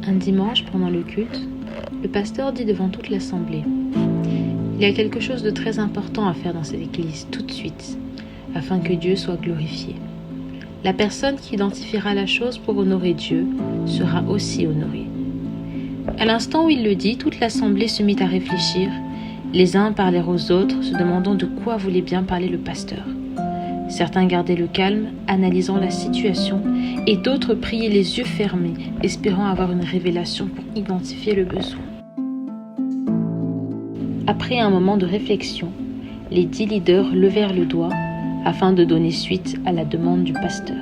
Un dimanche, pendant le culte, le pasteur dit devant toute l'assemblée: il y a quelque chose de très important à faire dans cette église tout de suite, afin que Dieu soit glorifié. La personne qui identifiera la chose pour honorer Dieu sera aussi honorée. À l'instant où il le dit, toute l'assemblée se mit à réfléchir. Les uns parlèrent aux autres, se demandant de quoi voulait bien parler le pasteur. Certains gardaient le calme, analysant la situation, et d'autres priaient les yeux fermés, espérant avoir une révélation pour identifier le besoin. Après un moment de réflexion, les 10 leaders levèrent le doigt afin de donner suite à la demande du pasteur.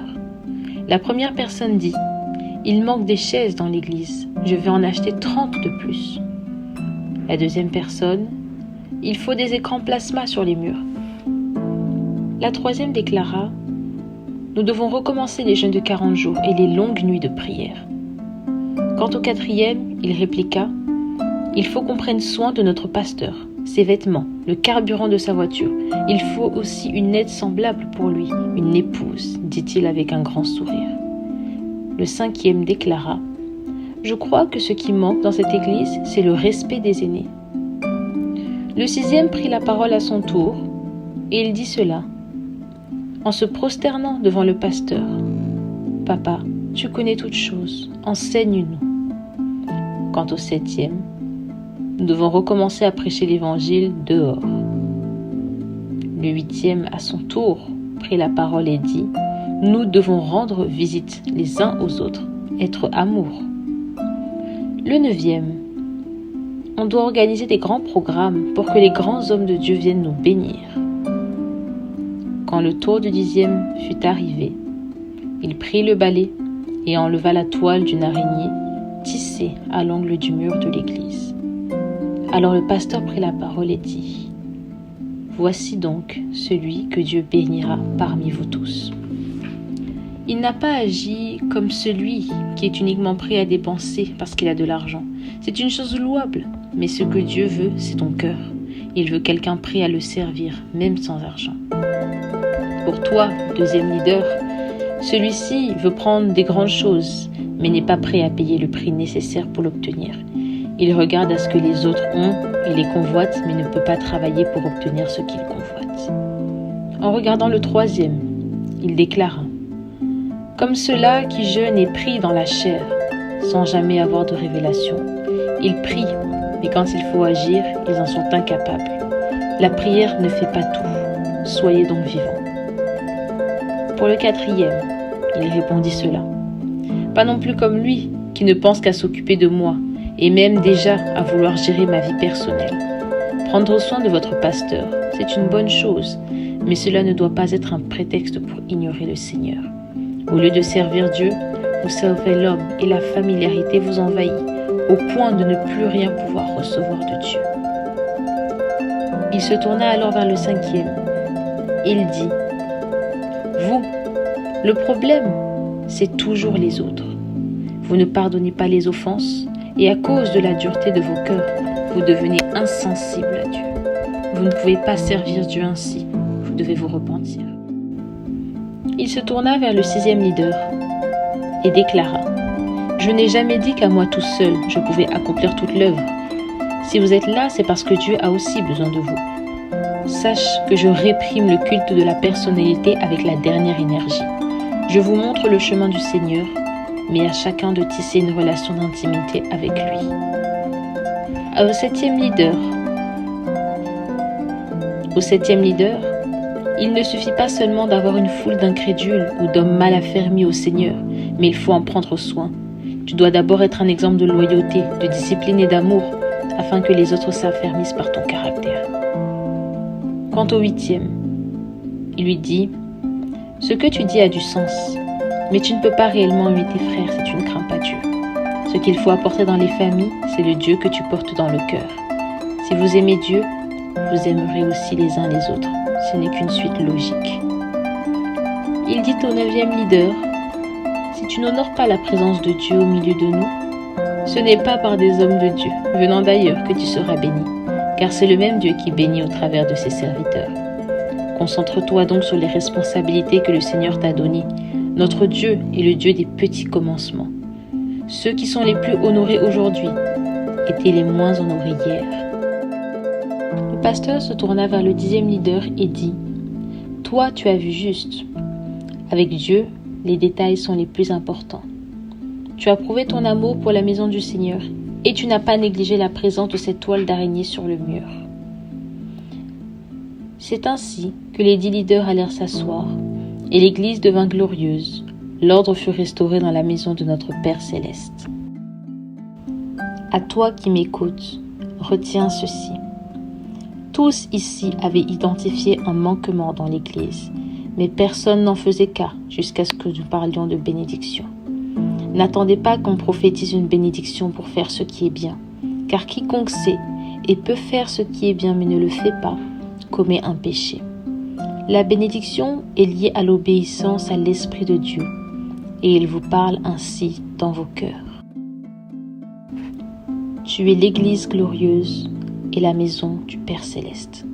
La première personne dit: « Il manque des chaises dans l'église, je vais en acheter 30 de plus. » La deuxième personne: « Il faut des écrans plasma sur les murs. » La troisième déclara: « Nous devons recommencer les jeûnes de 40 jours et les longues nuits de prière. » Quant au quatrième, il répliqua: « Il faut qu'on prenne soin de notre pasteur, ses vêtements, le carburant de sa voiture. Il faut aussi une aide semblable pour lui, une épouse, dit-il avec un grand sourire. » Le cinquième déclara: « Je crois que ce qui manque dans cette église, c'est le respect des aînés. » Le sixième prit la parole à son tour, et il dit cela en se prosternant devant le pasteur. « Papa, tu connais toutes choses, enseigne-nous. » Quant au septième, nous devons recommencer à prêcher l'évangile dehors. Le huitième, à son tour, prit la parole et dit: « Nous devons rendre visite les uns aux autres, être amour. » Le neuvième: « On doit organiser des grands programmes pour que les grands hommes de Dieu viennent nous bénir. » Quand le tour du dixième fut arrivé, il prit le balai et enleva la toile d'une araignée tissée à l'angle du mur de l'église. Alors le pasteur prit la parole et dit: « Voici donc celui que Dieu bénira parmi vous tous. » Il n'a pas agi comme celui qui est uniquement prêt à dépenser parce qu'il a de l'argent. C'est une chose louable, mais ce que Dieu veut, c'est ton cœur. Il veut quelqu'un prêt à le servir, même sans argent. Pour toi, deuxième leader, celui-ci veut prendre des grandes choses, mais n'est pas prêt à payer le prix nécessaire pour l'obtenir. Il regarde à ce que les autres ont et les convoite, mais ne peut pas travailler pour obtenir ce qu'il convoite. En regardant le troisième, il déclara: « Comme ceux-là qui jeûnent et prient dans la chair, sans jamais avoir de révélation. Ils prient, mais quand il faut agir, ils en sont incapables. La prière ne fait pas tout. Soyez donc vivants. » Pour le quatrième, il répondit cela: « Pas non plus comme lui, qui ne pense qu'à s'occuper de moi, et même déjà à vouloir gérer ma vie personnelle. Prendre soin de votre pasteur, c'est une bonne chose, mais cela ne doit pas être un prétexte pour ignorer le Seigneur. Au lieu de servir Dieu, vous servez l'homme et la familiarité vous envahit, au point de ne plus rien pouvoir recevoir de Dieu. » Il se tourna alors vers le cinquième. Il dit: « Vous, le problème, c'est toujours les autres. Vous ne pardonnez pas les offenses, et à cause de la dureté de vos cœurs, vous devenez insensibles à Dieu. Vous ne pouvez pas servir Dieu ainsi, vous devez vous repentir. » Il se tourna vers le sixième leader et déclara: « Je n'ai jamais dit qu'à moi tout seul, je pouvais accomplir toute l'œuvre. Si vous êtes là, c'est parce que Dieu a aussi besoin de vous. Sache que je réprime le culte de la personnalité avec la dernière énergie. Je vous montre le chemin du Seigneur, mais à chacun de tisser une relation d'intimité avec lui. » Au septième leader, il ne suffit pas seulement d'avoir une foule d'incrédules ou d'hommes mal affermis au Seigneur, mais il faut en prendre soin. Tu dois d'abord être un exemple de loyauté, de discipline et d'amour, afin que les autres s'affermissent par ton caractère. Quant au huitième, il lui dit: « Ce que tu dis a du sens, mais tu ne peux pas réellement aimer tes frères si tu ne crains pas Dieu. Ce qu'il faut apporter dans les familles, c'est le Dieu que tu portes dans le cœur. Si vous aimez Dieu, vous aimerez aussi les uns les autres. Ce n'est qu'une suite logique. » Il dit au neuvième leader: « Si tu n'honores pas la présence de Dieu au milieu de nous, ce n'est pas par des hommes de Dieu, venant d'ailleurs, que tu seras béni, car c'est le même Dieu qui bénit au travers de ses serviteurs. Concentre-toi donc sur les responsabilités que le Seigneur t'a données. Notre Dieu est le Dieu des petits commencements. Ceux qui sont les plus honorés aujourd'hui étaient les moins honorés hier. Le pasteur se tourna vers le 10e leader et dit : « Toi, tu as vu juste. Avec Dieu, les détails sont les plus importants. Tu as prouvé ton amour pour la maison du Seigneur et tu n'as pas négligé la présence de cette toile d'araignée sur le mur. » C'est ainsi que les 10 leaders allèrent s'asseoir et l'église devint glorieuse. L'ordre fut restauré dans la maison de notre Père céleste. À toi qui m'écoutes, retiens ceci. Tous ici avaient identifié un manquement dans l'église, mais personne n'en faisait cas jusqu'à ce que nous parlions de bénédiction. N'attendez pas qu'on prophétise une bénédiction pour faire ce qui est bien, car quiconque sait et peut faire ce qui est bien mais ne le fait pas, commet un péché. La bénédiction est liée à l'obéissance à l'Esprit de Dieu, et il vous parle ainsi dans vos cœurs. Tu es l'Église glorieuse et la maison du Père céleste.